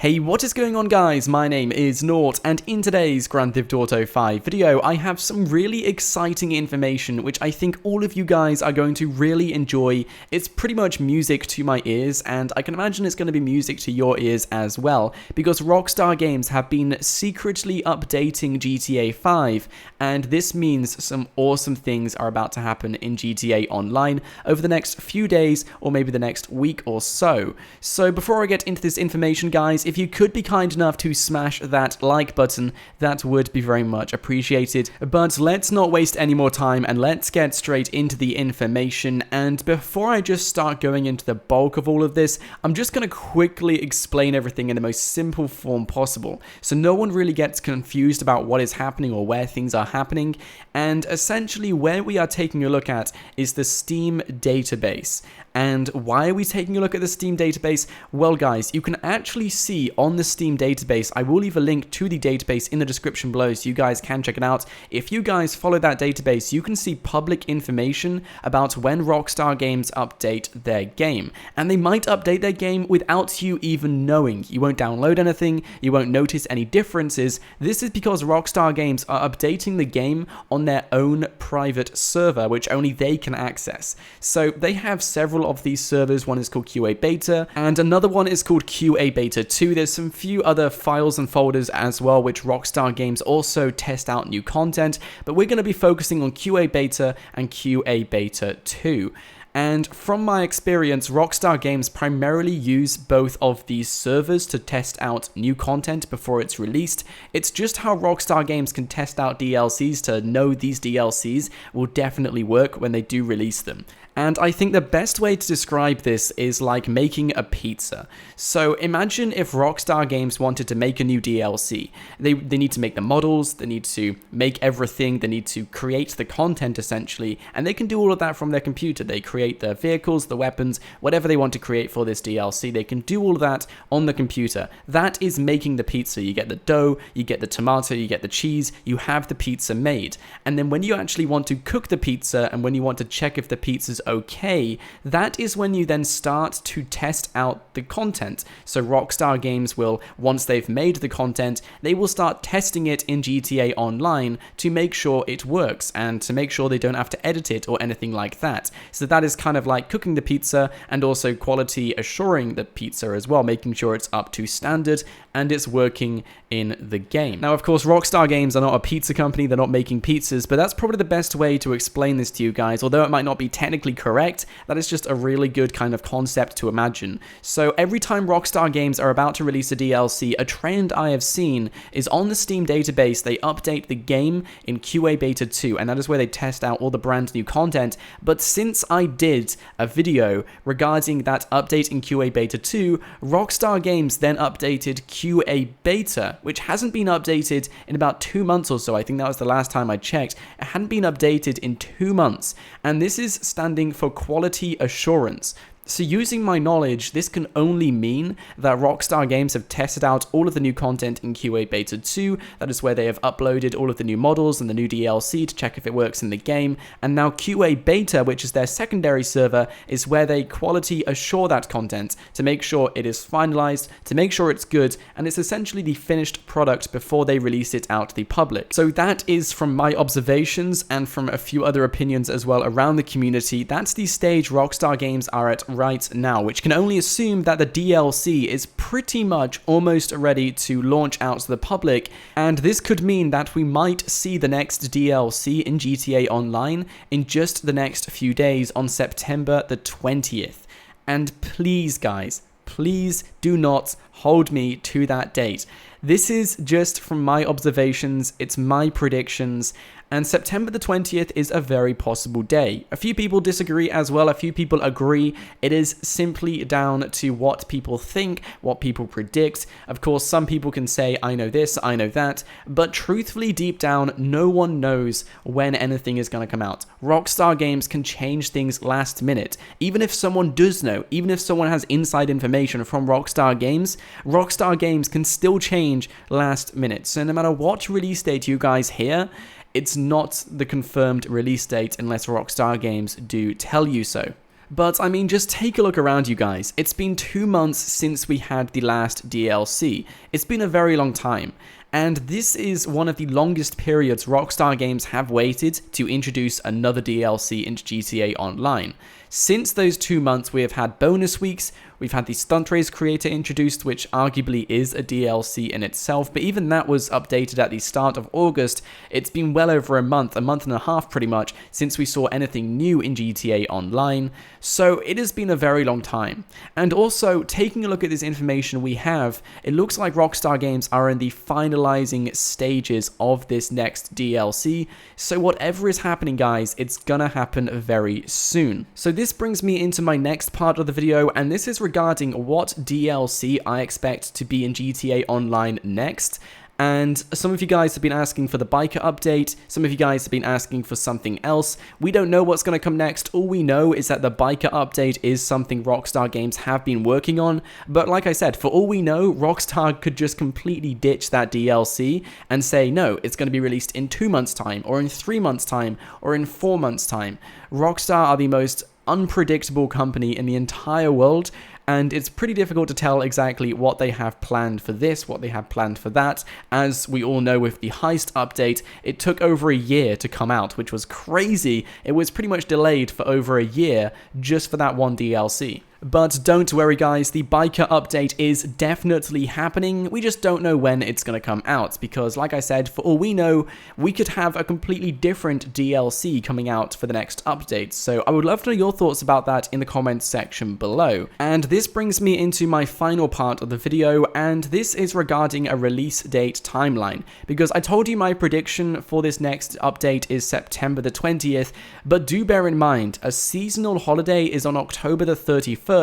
Hey, what is going on guys? My name is Nort, and in today's Grand Theft Auto 5 video, I have some really exciting information which I think all of you guys are going to really enjoy. It's pretty much music to my ears, and I can imagine it's going to be music to your ears as well, because Rockstar Games have been secretly updating GTA 5, and this means some awesome things are about to happen in GTA Online over the next few days, or maybe the next week or so. So before I get into this information guys, if you could be kind enough to smash that like button, that would be very much appreciated. But let's not waste any more time and let's get straight into the information. And before I just start going into the bulk of all of this, I'm just going to quickly explain everything in the most simple form possible, so no one really gets confused about what is happening or where things are happening. And essentially where we are taking a look at is the Steam database. And why are we taking a look at the Steam database? Well guys, you can actually see on the Steam database, I will leave a link to the database in the description below so you guys can check it out. If you guys follow that database, you can see public information about when Rockstar Games update their game. And they might update their game without you even knowing. You won't download anything, you won't notice any differences. This is because Rockstar Games are updating the game on their own private server, which only they can access. So they have several of these servers. One is called QA Beta, and another one is called QA Beta 2. There's some few other files and folders as well, which Rockstar Games also test out new content, but we're going to be focusing on QA Beta and QA Beta 2. And from my experience, Rockstar Games primarily use both of these servers to test out new content before it's released. It's just how Rockstar Games can test out DLCs to know these DLCs will definitely work when they do release them. And I think the best way to describe this is like making a pizza. So imagine if Rockstar Games wanted to make a new DLC. They need to make the models, they need to make everything, they need to create the content essentially, and they can do all of that from their computer. They create the vehicles, the weapons, whatever they want to create for this DLC, they can do all of that on the computer. That is making the pizza. You get the dough, you get the tomato, you get the cheese, you have the pizza made. And then when you actually want to cook the pizza and when you want to check if the pizza's okay, that is when you then start to test out the content. So Rockstar Games will, once they've made the content, they will start testing it in GTA Online to make sure it works and to make sure they don't have to edit it or anything like that. So that is kind of like cooking the pizza and also quality assuring the pizza as well, making sure it's up to standard and it's working in the game. Now, of course, Rockstar Games are not a pizza company, they're not making pizzas, but that's probably the best way to explain this to you guys. Although it might not be technically correct, that is just a really good kind of concept to imagine. So every time Rockstar Games are about to release a DLC, a trend I have seen is on the Steam database, they update the game in QA Beta 2, and that is where they test out all the brand new content. But since I did a video regarding that update in QA Beta 2, Rockstar Games then updated QA Beta, which hasn't been updated in about 2 months or so. I think that was the last time I checked. It hadn't been updated in 2 months, and this is standing for quality assurance. So using my knowledge, this can only mean that Rockstar Games have tested out all of the new content in QA Beta 2, that is where they have uploaded all of the new models and the new DLC to check if it works in the game, and now QA Beta, which is their secondary server, is where they quality assure that content to make sure it is finalized, to make sure it's good, and it's essentially the finished product before they release it out to the public. So that is from my observations and from a few other opinions as well around the community. That's the stage Rockstar Games are at right now, which can only assume that the DLC is pretty much almost ready to launch out to the public, and this could mean that we might see the next DLC in GTA Online in just the next few days on September the 20th. And please guys, please do not hold me to that date. This is just from my observations, it's my predictions, and September the 20th is a very possible day. A few people disagree as well, a few people agree. It is simply down to what people think, what people predict. Of course, some people can say, I know this, I know that, but truthfully deep down, no one knows when anything is going to come out. Rockstar Games can change things last minute. Even if someone does know, even if someone has inside information from Rockstar Games can still change last minute. So no matter what release date you guys hear, it's not the confirmed release date unless Rockstar Games do tell you so. But I mean, just take a look around, you guys. It's been 2 months since we had the last DLC. It's been a very long time. And this is one of the longest periods Rockstar Games have waited to introduce another DLC into GTA Online. Since those 2 months, we have had bonus weeks, we've had the Stunt Race creator introduced, which arguably is a DLC in itself, but even that was updated at the start of August. It's been well over a month and a half pretty much, since we saw anything new in GTA Online, so it has been a very long time. And also, taking a look at this information we have, it looks like Rockstar Games are in the finalizing stages of this next DLC, so whatever is happening, guys, it's gonna happen very soon. So this brings me into my next part of the video, and this is regarding what DLC I expect to be in GTA Online next. And some of you guys have been asking for the biker update, some of you guys have been asking for something else. We don't know what's going to come next. All we know is that the biker update is something Rockstar Games have been working on, but like I said, for all we know, Rockstar could just completely ditch that DLC and say, no, it's going to be released in 2 months' time, or in 3 months' time, or in 4 months' time. Rockstar are the most unpredictable company in the entire world, and it's pretty difficult to tell exactly what they have planned for this, what they have planned for that. As we all know, with the Heist update, it took over a year to come out, which was crazy. It was pretty much delayed for over a year just for that one DLC. But don't worry, guys, the biker update is definitely happening. We just don't know when it's going to come out, because like I said, for all we know, we could have a completely different DLC coming out for the next update. So I would love to know your thoughts about that in the comments section below. And this brings me into my final part of the video, and this is regarding a release date timeline, because I told you my prediction for this next update is September the 20th, but do bear in mind, a seasonal holiday is on October the 31st,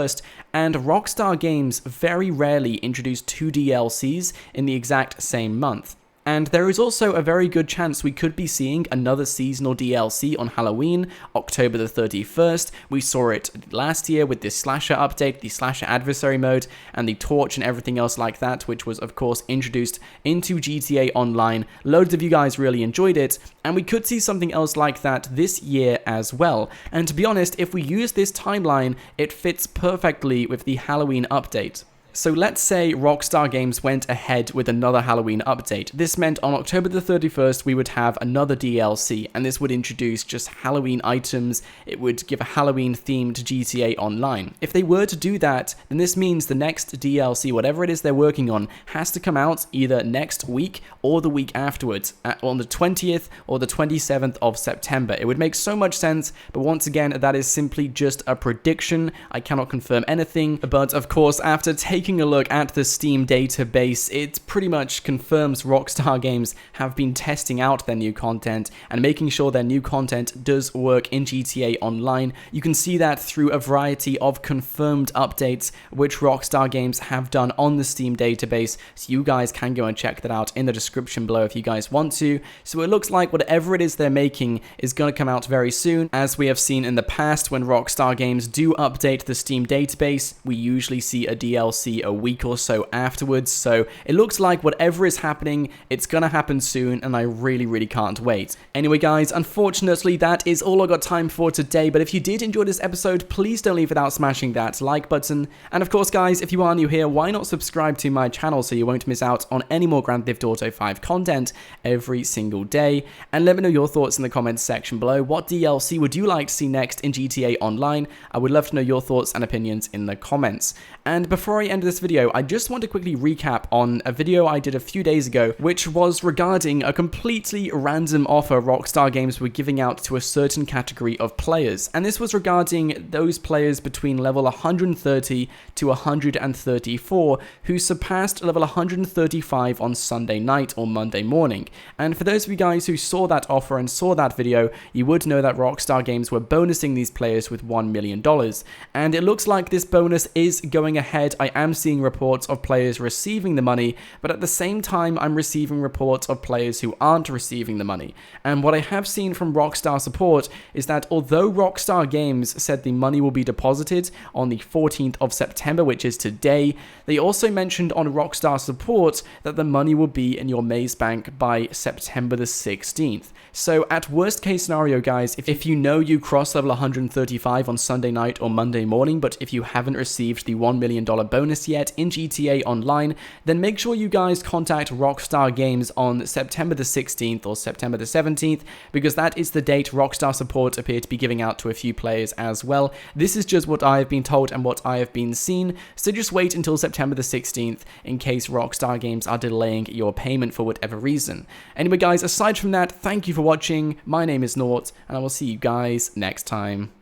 and Rockstar Games very rarely introduce 2 DLCs in the exact same month. And there is also a very good chance we could be seeing another seasonal DLC on Halloween, October the 31st. We saw it last year with this slasher update, the slasher adversary mode, and the torch and everything else like that, which was of course introduced into GTA Online. Loads of you guys really enjoyed it, and we could see something else like that this year as well. And to be honest, if we use this timeline, it fits perfectly with the Halloween update. So let's say Rockstar Games went ahead with another Halloween update. This meant on October the 31st we would have another DLC, and this would introduce just Halloween items. It would give a Halloween theme to GTA Online. If they were to do that, then this means the next DLC, whatever it is they're working on, has to come out either next week or the week afterwards, on the 20th or the 27th of September. It would make so much sense, but once again, that is simply just a prediction. I cannot confirm anything, but of course, after taking a look at the Steam database, it pretty much confirms Rockstar Games have been testing out their new content and making sure their new content does work in GTA Online. You can see that through a variety of confirmed updates which Rockstar Games have done on the Steam database, so you guys can go and check that out in the description below if you guys want to. So it looks like whatever it is they're making is going to come out very soon. As we have seen in the past, when Rockstar Games do update the Steam database, we usually see a DLC a week or so afterwards, so it looks like whatever is happening, it's gonna happen soon, and I really can't wait. Anyway guys, unfortunately that is all I got time for today, but if you did enjoy this episode, please don't leave without smashing that like button, and of course guys, if you are new here, why not subscribe to my channel so you won't miss out on any more Grand Theft Auto 5 content every single day, and let me know your thoughts in the comments section below. What DLC would you like to see next in GTA Online? I would love to know your thoughts and opinions in the comments. And before I end this video, I just want to quickly recap on a video I did a few days ago, which was regarding a completely random offer Rockstar Games were giving out to a certain category of players, and this was regarding those players between level 130 to 134 who surpassed level 135 on Sunday night or Monday morning. And for those of you guys who saw that offer and saw that video, you would know that Rockstar Games were bonusing these players with $1 million, and it looks like this bonus is going ahead. I am am seeing reports of players receiving the money, but at the same time, I'm receiving reports of players who aren't receiving the money. And what I have seen from Rockstar support is that although Rockstar Games said the money will be deposited on the 14th of September, which is today, they also mentioned on Rockstar support that the money will be in your Maze Bank by September the 16th. So at worst case scenario, guys, if you know you cross level 135 on Sunday night or Monday morning, but if you haven't received the $1 million bonus yet in GTA Online, then make sure you guys contact Rockstar Games on September the 16th or September the 17th, because that is the date Rockstar support appear to be giving out to a few players as well. This is just what I have been told and what I have been seen, so just wait until September the 16th in case Rockstar Games are delaying your payment for whatever reason. Anyway guys, aside from that, thank you for watching. My name is Nort, and I will see you guys next time.